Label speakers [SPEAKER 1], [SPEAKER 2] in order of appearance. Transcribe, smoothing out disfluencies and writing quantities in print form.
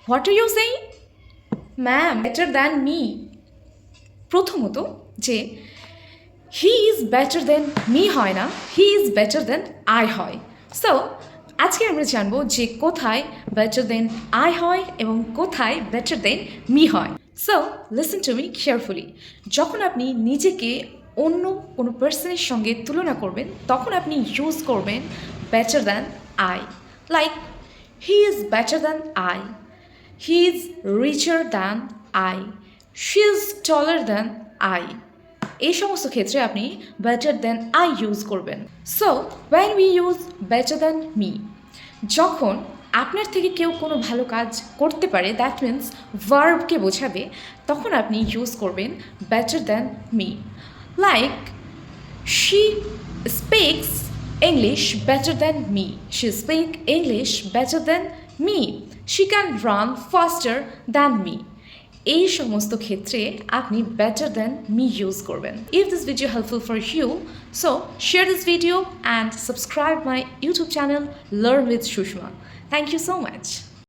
[SPEAKER 1] What are you saying? Ma'am, better than me. প্রথমত যে he is better than me হয় না, he is better than I হয়। So আজকে আমরা জানবো যে কোথায় বেটার দেন আই হয় এবং কোথায় বেটার দেন মি হয়। So listen to me carefully. যখন আপনি নিজেকে অন্য কোনো পার্সনের সঙ্গে তুলনা করবেন তখন আপনি ইউজ করবেন better than I. Like he is better than I, he is richer than I, she is taller than I. এই সমস্ত ক্ষেত্রে আপনি বেটার দ্যান আই ইউজ করবেন। So when we use better than me, যখন আপনার থেকে কেউ কোনো ভালো কাজ করতে পারে, দ্যাট মিন্স ভার্বকে বোঝাবে, তখন আপনি ইউজ করবেন better than me. Like she speaks English better than me, she speak English better than me, she can run faster than me. এই সমস্ত ক্ষেত্রে আপনি বেটার দ্যান মি ইউজ করবেন। If this video helpful for you, so share this video and subscribe my YouTube channel learn with Sushma. Thank you so much.